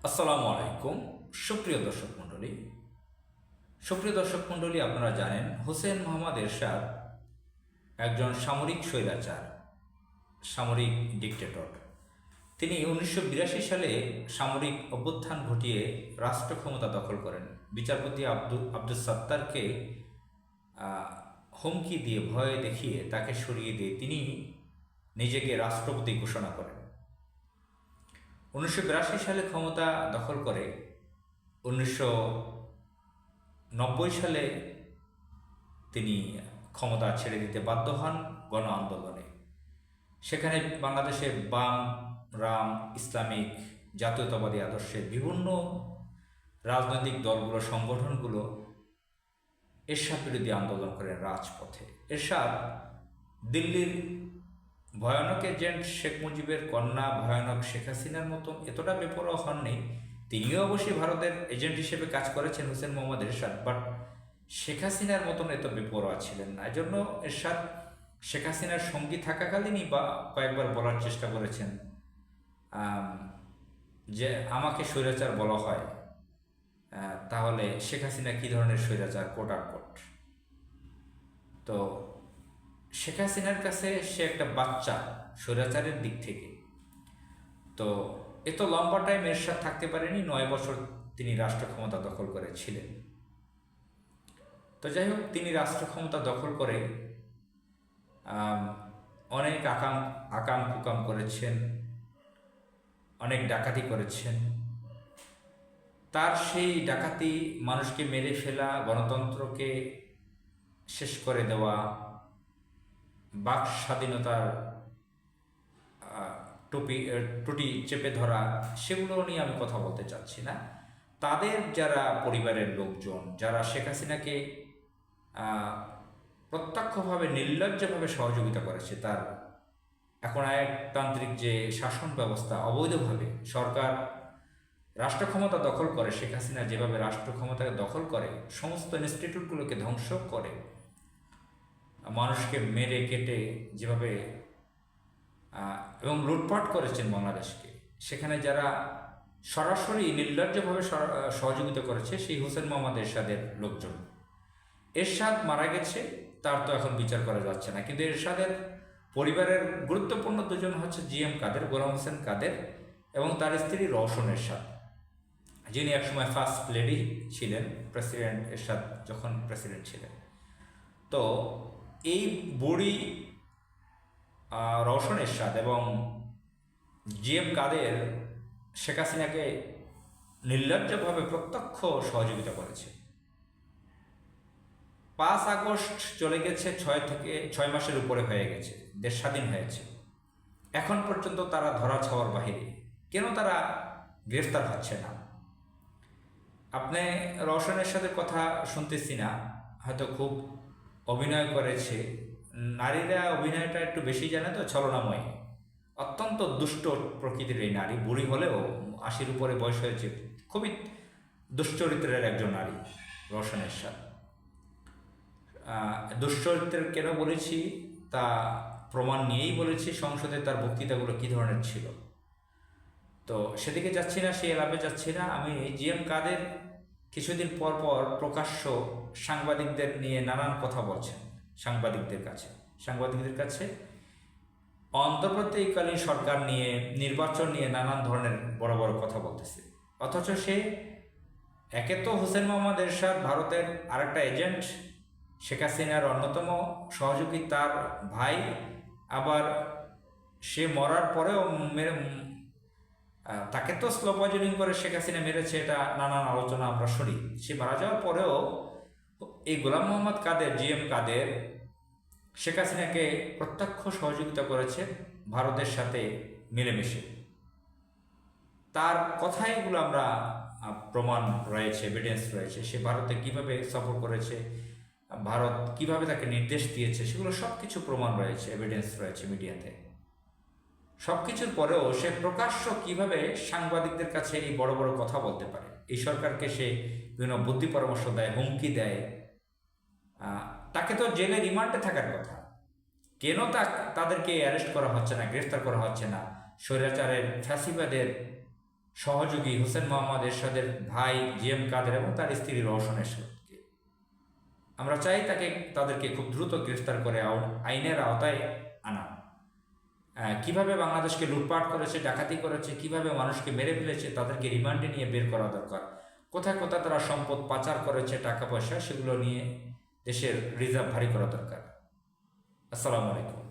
আসসালামু আলাইকুম। সুপ্রিয় দর্শক মণ্ডলী, আপনারা জানেন হোসেন মোহাম্মদ এরশাদ একজন সামরিক স্বৈরাচার, সামরিক ডিক্টেটর। তিনি 1982 সালে সামরিক অভ্যুত্থান ঘটিয়ে রাষ্ট্র ক্ষমতা দখল করেন। বিচারপতি আব্দুস সাত্তারকে হুমকি দিয়ে, ভয় দেখিয়ে তাকে সরিয়ে দিয়ে তিনি নিজেকে রাষ্ট্রপতি ঘোষণা করেন। 1982 সালে ক্ষমতা দখল করে 1990 সালে তিনি ক্ষমতা ছেড়ে দিতে বাধ্য হন গণ আন্দোলনে। সেখানে বাংলাদেশে বাম, রাম, ইসলামিক, জাতীয়তাবাদী আদর্শের বিভিন্ন রাজনৈতিক দলগুলো, সংগঠনগুলো এরশাদ বিরোধী আন্দোলন করেন রাজপথে। এরশাদ দিল্লির ভয়ানক এজেন্ট শেখ মুজিবের কন্যা ভয়ানক শেখ হাসিনার মতন এতটা বেপরোয়া হননি। তিনিও অবশ্যই ভারতের এজেন্ট হিসেবে কাজ করেছেন হোসেন মোহাম্মদ এরশাদ, বাট শেখ হাসিনার মতন এত বেপরোয়া ছিলেন না। এজন্য এরশাদ শেখ হাসিনার সঙ্গী থাকাকালীনই বা কয়েকবার বলার চেষ্টা করেছেন যে আমাকে স্বৈরাচার বলা হয়, তাহলে শেখ হাসিনা কী ধরনের স্বৈরাচার, কোট আর কোট। তো শেখ হাসিনার কাছে সে একটা বাচ্চা স্বৈরাচারের দিক থেকে। তো এত লম্বা টাইম এরশাদ থাকতে পারেনি, 9 বছর তিনি রাষ্ট্র ক্ষমতা দখল করেছিলেন। তো যাই হোক, তিনি রাষ্ট্র ক্ষমতা দখল করে অনেক আকাম কুকাম করেছেন, অনেক ডাকাতি করেছেন। তার সেই ডাকাতি, মানুষকে মেরে ফেলা, গণতন্ত্রকে শেষ করে দেওয়া, বাক স্বাধীনতার টুটি চেপে ধরা, সেগুলো নিয়ে আমি কথা বলতে চাচ্ছি না। তাদের যারা পরিবারের লোকজন, যারা শেখ হাসিনাকে প্রত্যক্ষভাবে নির্লজ্জভাবে সহযোগিতা করেছে, তার এখন একতান্ত্রিক যে শাসন ব্যবস্থা, অবৈধভাবে সরকার রাষ্ট্র ক্ষমতা দখল করে, শেখ হাসিনা যেভাবে রাষ্ট্র ক্ষমতাকে দখল করে, সমস্ত ইনস্টিটিউটগুলোকে ধ্বংস করে, মানুষকে মেরে কেটে যেভাবে এবং লুটপাট করেছেন বাংলাদেশকে, সেখানে যারা সরাসরি নির্লজ্জভাবে সহযোগিতা করেছে সেই হোসেন মোহাম্মদ এরশাদের লোকজন। এরশাদ মারা গেছে, তার তো এখন বিচার করা যাচ্ছে না, কিন্তু এরশাদের পরিবারের গুরুত্বপূর্ণ দুজন হচ্ছে GM কাদের, গোলাম হোসেন কাদের, এবং তার স্ত্রী রওশন এরশাদ, যিনি একসময় ফার্স্ট লেডি ছিলেন, প্রেসিডেন্ট এরশাদ যখন প্রেসিডেন্ট ছিলেন। তো এই বুড়ি রওশন এরশাদ এবং GM কাদের শেখ হাসিনাকে নির্লজ্জভাবে প্রত্যক্ষ সহযোগিতা করেছে। 5 আগস্ট চলে গেছে, 6 মাসের উপরে হয়ে গেছে, দেশ স্বাধীন হয়েছে, এখন পর্যন্ত তারা ধরা ছোঁয়ার বাহিরে। কেন তারা গ্রেফতার হচ্ছে না? আপনি রওশনের সাথে কথা শুনতেছি না, হয়তো খুব অভিনয় করেছে। নারীরা অভিনয়টা একটু বেশি জানে তো, ছলনাময়, অত্যন্ত দুষ্ট প্রকৃতির এই নারী। বুড়ি হলেও 80-র উপরে বয়স হয়েছে, খুবই দুশ্চরিত্রের একজন নারী রওশন এরশাদ। দুশ্চরিত্রের কেন বলেছি তা প্রমাণ নিয়েই বলেছি। সংসদে তার বক্তৃতাগুলো কী ধরনের ছিল, তো সেদিকে যাচ্ছি না, সেই এলাপে যাচ্ছি না। আমি GM কাদের কিছুদিন পর পর প্রকাশ্য সাংবাদিকদের নিয়ে নানান কথা বলছেন, সাংবাদিকদের কাছে অন্তর্বর্তীকালীন সরকার নিয়ে, নির্বাচন নিয়ে নানান ধরনের বড় বড় কথা বলতেছে। অথচ সে একে তো হোসেন মোহাম্মদ এরশাদ ভারতের আরেকটা এজেন্ট, শেখ হাসিনার অন্যতম সহযোগী, তার ভাই, আবার সে মরার পরেও তাকে তো স্লো পয়জনিং করে শেখ হাসিনা মেরেছে, এটা নানান আলোচনা আমরা শুনি। সে মারা যাওয়ার পরেও এই গোলাম মোহাম্মদ কাদের, GM কাদের শেখ হাসিনাকে প্রত্যক্ষ সহযোগিতা করেছে ভারতের সাথে মিলেমিশে। তার কথাই এগুলো আমরা প্রমাণ রয়েছে, এভিডেন্স রয়েছে। সে ভারতে কিভাবে সফর করেছে, ভারত কিভাবে তাকে নির্দেশ দিয়েছে, সেগুলো সব কিছু প্রমাণ রয়েছে, এভিডেন্স রয়েছে মিডিয়াতে। সব কিছুর পরেও সে প্রকাশ্য কিভাবে সাংবাদিকদের কাছে এই বড় বড় কথা বলতে পারে? এই সরকারকে সে বিভিন্ন বুদ্ধি পরামর্শ দেয়, হুমকি দেয়। তাকে তো জেলে রিমান্ডে থাকার কথা, কেন তাদেরকে অ্যারেস্ট করা হচ্ছে না, গ্রেফতার করা হচ্ছে না? স্বৈরাচারের, ফ্যাসিবাদের সহযোগী হোসেন মোহাম্মদ এরশাদের ভাই জিএম কাদের এবং তার স্ত্রী রওশন এরশাদকে। আমরা চাই তাদেরকে খুব দ্রুত গ্রেফতার করে আইনের আওতায় আনা। কিভাবে বাংলাদেশকে লুটপাট করেছে, ডাকাতি করেছে, কিভাবে মানুষকে মেরে ফেলেছে, তাদেরকে রিমান্ডে নিয়ে বের করা দরকার। কোথায় কোথায় তারা সম্পদ পাচার করেছে, টাকা পয়সা, সেগুলো নিয়ে দেশের রিজার্ভ ভারী করা দরকার। আসসালামু আলাইকুম।